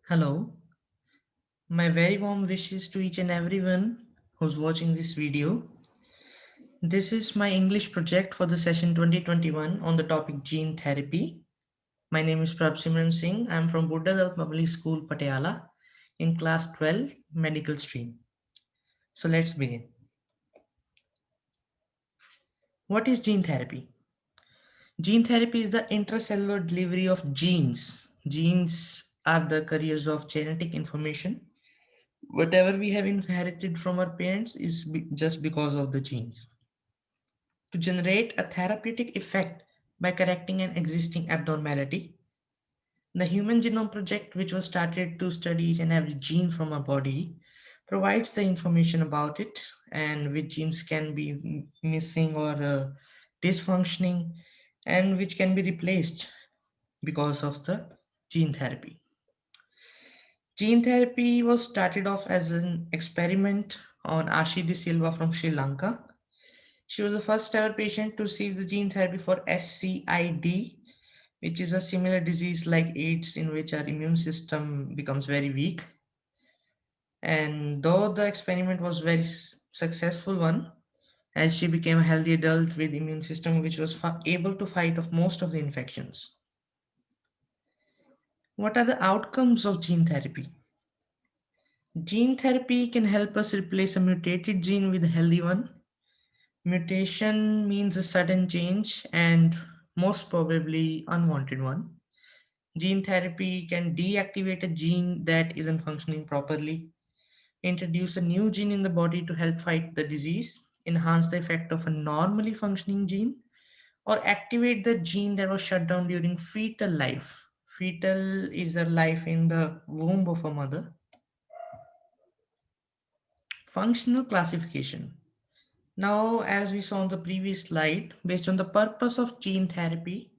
Hello, my very warm wishes to each and everyone who's watching this video. This is my English project for the session 2021 on the topic gene therapy. My name is Prabh Simran Singh. I'm from Buddha Dal Public School, Patiala, in class 12, medical stream. So let's begin. What is gene therapy? Gene therapy is the intracellular delivery of genes. Genes are the carriers of genetic information. Whatever we have inherited from our parents is just because of the genes. To generate a therapeutic effect by correcting an existing abnormality. The Human Genome Project, which was started to study each and every gene from our body, provides the information about it and which genes can be missing or dysfunctioning and which can be replaced because of the gene therapy. Gene therapy was started off as an experiment on Ashi De Silva from Sri Lanka. She was the first ever patient to receive the gene therapy for SCID, which is a similar disease like AIDS in which our immune system becomes very weak. And though the experiment was very successful one, as she became a healthy adult with immune system which was able to fight off most of the infections. What are the outcomes of gene therapy? Gene therapy can help us replace a mutated gene with a healthy one. Mutation means a sudden change and most probably unwanted one. Gene therapy can deactivate a gene that isn't functioning properly, introduce a new gene in the body to help fight the disease, enhance the effect of a normally functioning gene, or activate the gene that was shut down during fetal life. Fetal is a life in the womb of a mother. Functional classification. Now, as we saw on the previous slide, based on the purpose of gene therapy,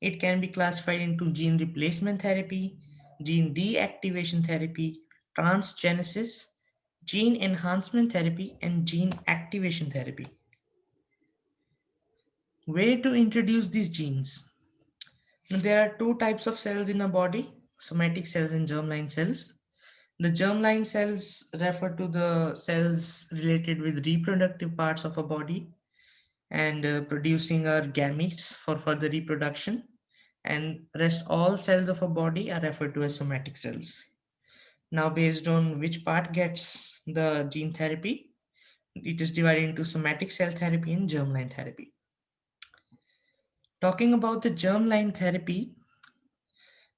it can be classified into gene replacement therapy, gene deactivation therapy, transgenesis, gene enhancement therapy, and gene activation therapy. Where to introduce these genes? Now, there are two types of cells in a body, somatic cells and germline cells. The germline cells refer to the cells related with reproductive parts of a body and producing our gametes for further reproduction, and rest all cells of a body are referred to as somatic cells. Now, based on which part gets the gene therapy, it is divided into somatic cell therapy and germline therapy. Talking about the germline therapy,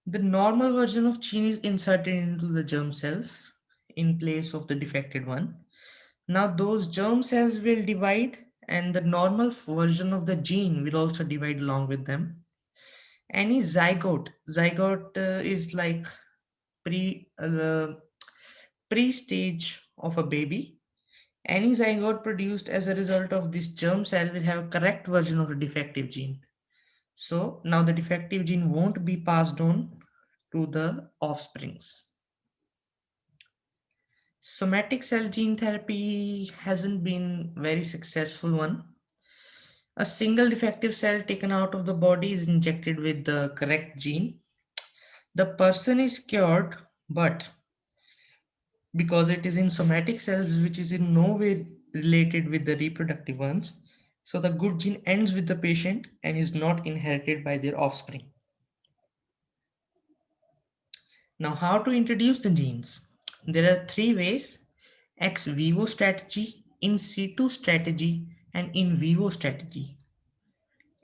the normal version of gene is inserted into the germ cells in place of the defected one. Now those germ cells will divide and the normal version of the gene will also divide along with them. Any zygote is like pre-stage of a baby. Any zygote produced as a result of this germ cell will have a correct version of the defective gene. So now the defective gene won't be passed on to the offsprings. Somatic cell gene therapy hasn't been very successful one. A single defective cell taken out of the body is injected with the correct gene. The person is cured, but because it is in somatic cells which is in no way related with the reproductive ones, so the good gene ends with the patient and is not inherited by their offspring. Now, how to introduce the genes? There are three ways: ex vivo strategy, in situ strategy, and in vivo strategy.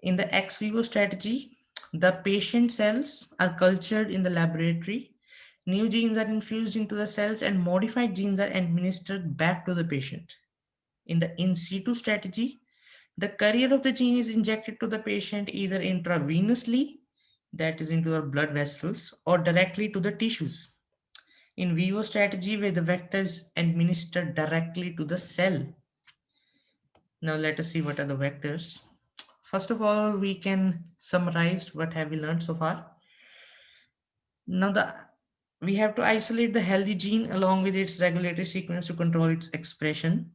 In the ex vivo strategy, the patient cells are cultured in the laboratory, new genes are infused into the cells, and modified genes are administered back to the patient. In the in situ strategy, the carrier of the gene is injected to the patient either intravenously, that is into the blood vessels, or directly to the tissues. In vivo strategy, where the vector is administered directly to the cell. Now let us see what are the vectors. First of all, we can summarize what have we learned so far. Now we have to isolate the healthy gene along with its regulatory sequence to control its expression.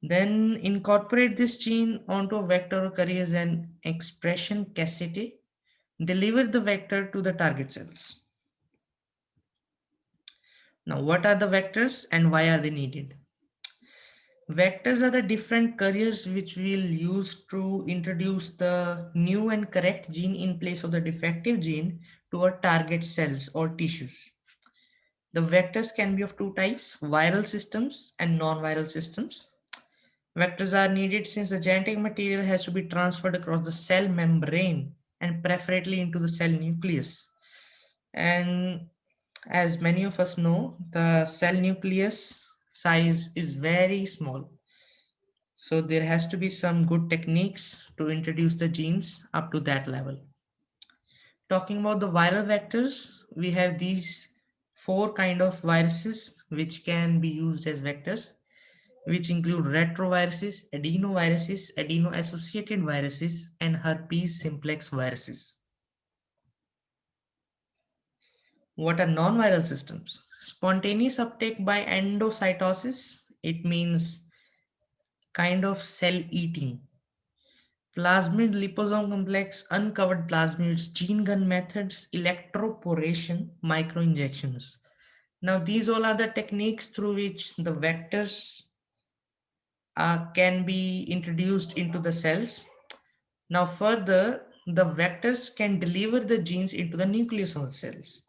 Then incorporate this gene onto a vector or carrier as an expression cassette. Deliver the vector to the target cells. Now, what are the vectors and why are they needed? Vectors are the different carriers which we'll use to introduce the new and correct gene in place of the defective gene to our target cells or tissues. The vectors can be of two types, viral systems and non-viral systems. Vectors are needed since the genetic material has to be transferred across the cell membrane and preferably into the cell nucleus. And as many of us know, the cell nucleus size is very small. So there has to be some good techniques to introduce the genes up to that level. Talking about the viral vectors, we have these four kind of viruses which can be used as vectors, which include retroviruses, adenoviruses, adeno-associated viruses, and herpes simplex viruses. What are non-viral systems? Spontaneous uptake by endocytosis. It means kind of cell eating. Plasmid liposome complex, uncovered plasmids, gene gun methods, electroporation, microinjections. Now, these all are the techniques through which the vectors can be introduced into the cells. Now, further, the vectors can deliver the genes into the nucleus of the cells.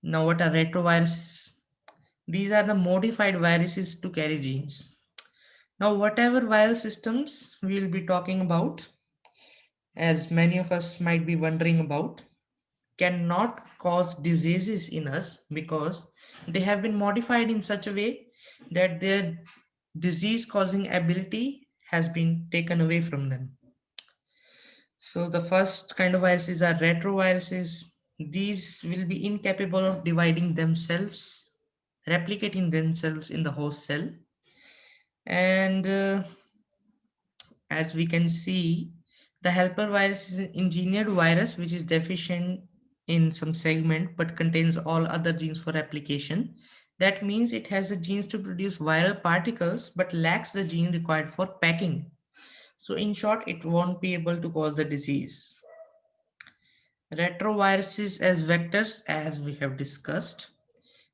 Now, what are retroviruses? These are the modified viruses to carry genes. Now, whatever viral systems we will be talking about, as many of us might be wondering about, cannot cause diseases in us because they have been modified in such a way that their disease causing ability has been taken away from them. So the first kind of viruses are retroviruses. These will be incapable of dividing themselves, replicating themselves in the host cell. And as we can see, the helper virus is an engineered virus which is deficient in some segment but contains all other genes for replication. That means it has the genes to produce viral particles but lacks the gene required for packing. So in short, it won't be able to cause the disease. Retroviruses as vectors, as we have discussed,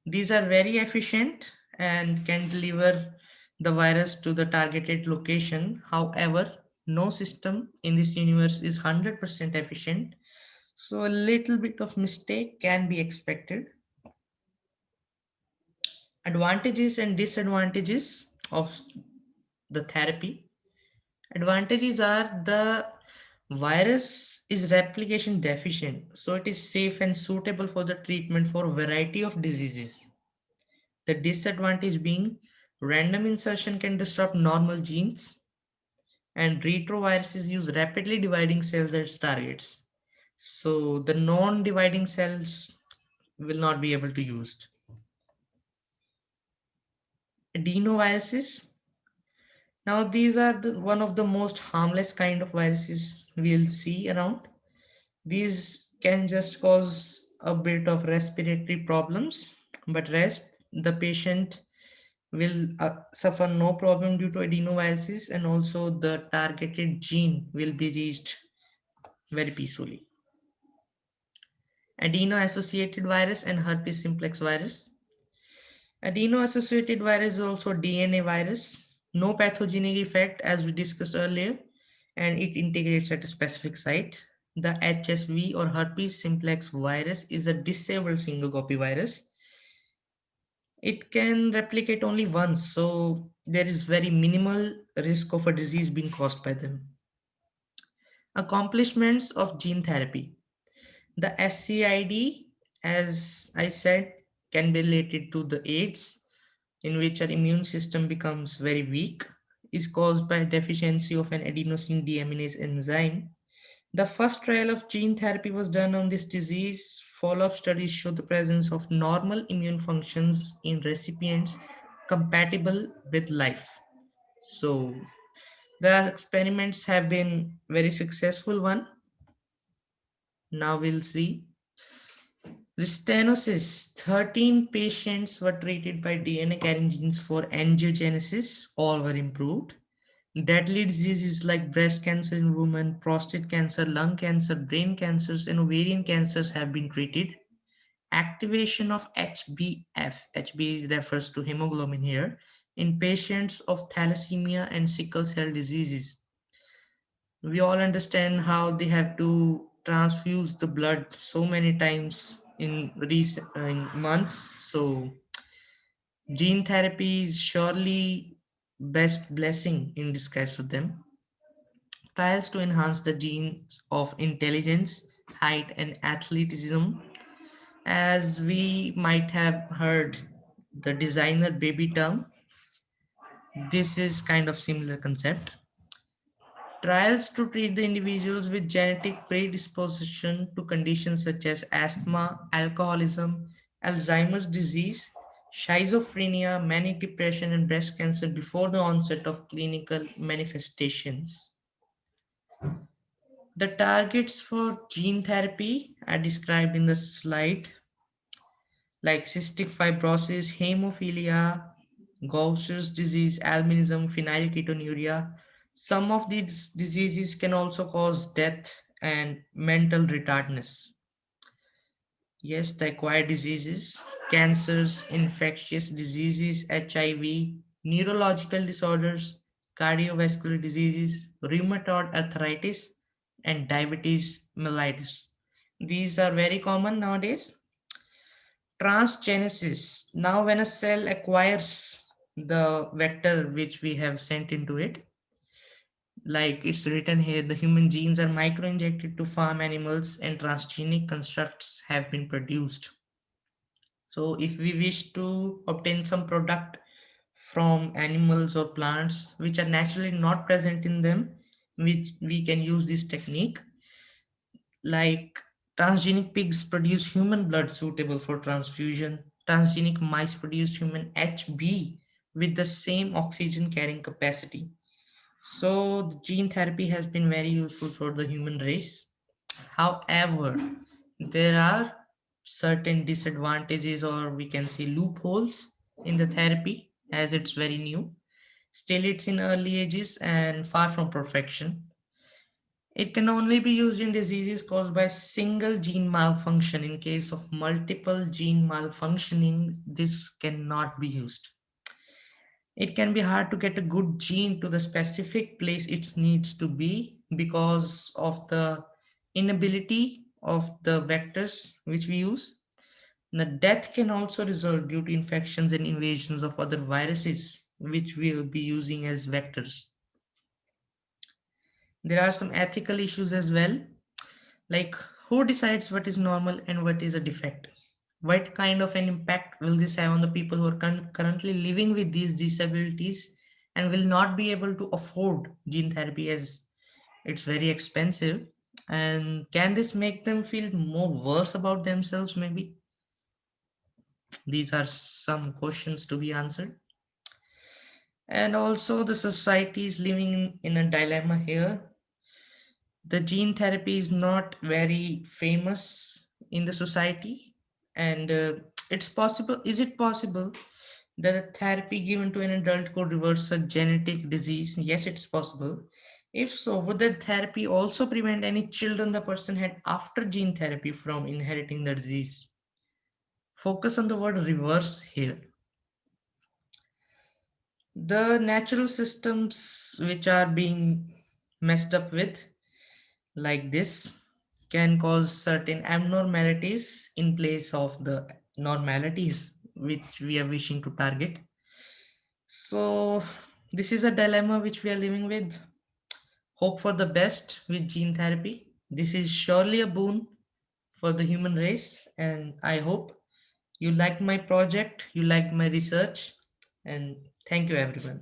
these are very efficient and can deliver the virus to the targeted location. However, no system in this universe is 100% efficient, so a little bit of mistake can be expected. Advantages and disadvantages of the therapy. Advantages are the virus is replication deficient, so it is safe and suitable for the treatment for a variety of diseases. The disadvantage being random insertion can disrupt normal genes, and retroviruses use rapidly dividing cells as targets. So the non-dividing cells will not be able to be used. Adenoviruses. Now these are one of the most harmless kind of viruses we'll see around. These can just cause a bit of respiratory problems, but rest the patient will suffer no problem due to adenoviruses, and also the targeted gene will be reached very peacefully. Adeno-associated virus and herpes simplex virus. Adeno-associated virus is also DNA virus, no pathogenic effect as we discussed earlier, and it integrates at a specific site. The HSV or herpes simplex virus is a disabled single copy virus. It can replicate only once, so there is very minimal risk of a disease being caused by them. Accomplishments of gene therapy. The SCID, as I said, can be related to the AIDS, in which our immune system becomes very weak, is caused by deficiency of an adenosine deaminase enzyme. The first trial of gene therapy was done on this disease. Follow-up studies show the presence of normal immune functions in recipients compatible with life. So the experiments have been very successful one. Now we'll see. Stenosis, 13 patients were treated by DNA carrying genes for angiogenesis, all were improved. Deadly diseases like breast cancer in women, prostate cancer, lung cancer, brain cancers, and ovarian cancers have been treated. activation of HbF. HB refers to hemoglobin here in patients of thalassemia and sickle cell diseases. We all understand how they have to transfuse the blood so many times in months. So gene therapy is surely best blessing in disguise for them. Trials to enhance the genes of intelligence, height, and athleticism. As we might have heard the designer baby term, this is kind of similar concept. Trials to treat the individuals with genetic predisposition to conditions such as asthma, alcoholism, Alzheimer's disease, schizophrenia, manic depression, and breast cancer before the onset of clinical manifestations. The targets for gene therapy are described in the slide, like cystic fibrosis, hemophilia, Gaucher's disease, albinism, phenylketonuria. Some of these diseases can also cause death and mental retardness. Yes, the acquired diseases, cancers, infectious diseases, HIV, neurological disorders, cardiovascular diseases, rheumatoid arthritis, and diabetes mellitus. These are very common nowadays. Transgenesis. Now, when a cell acquires the vector which we have sent into it, like it's written here, the human genes are microinjected to farm animals and transgenic constructs have been produced. So, if we wish to obtain some product from animals or plants which are naturally not present in them, which we can use this technique, like transgenic pigs produce human blood suitable for transfusion. Transgenic mice produce human HB with the same oxygen carrying capacity. So the gene therapy has been very useful for the human race. However, there are certain disadvantages, or we can say loopholes, in the therapy as it's very new. Still, it's in early ages and far from perfection. It can only be used in diseases caused by single gene malfunction. In case of multiple gene malfunctioning, this cannot be used. It can be hard to get a good gene to the specific place it needs to be because of the inability of the vectors which we use. The death can also result due to infections and invasions of other viruses which we will be using as vectors. There are some ethical issues as well, like who decides what is normal and what is a defect? What kind of an impact will this have on the people who are currently living with these disabilities and will not be able to afford gene therapy as it's very expensive? And can this make them feel more worse about themselves? Maybe these are some questions to be answered. And also, the society is living in a dilemma here. The gene therapy is not very famous in the society, and it's possible, is it possible that a therapy given to an adult could reverse a genetic disease? Yes, it's possible. If so, would that therapy also prevent any children the person had after gene therapy from inheriting the disease? Focus on the word reverse here. The natural systems which are being messed up with, like this, can cause certain abnormalities in place of the normalities which we are wishing to target. So this is a dilemma which we are living with. Hope for the best with gene therapy. This is surely a boon for the human race, and I hope you liked my project, you liked my research, and thank you everyone.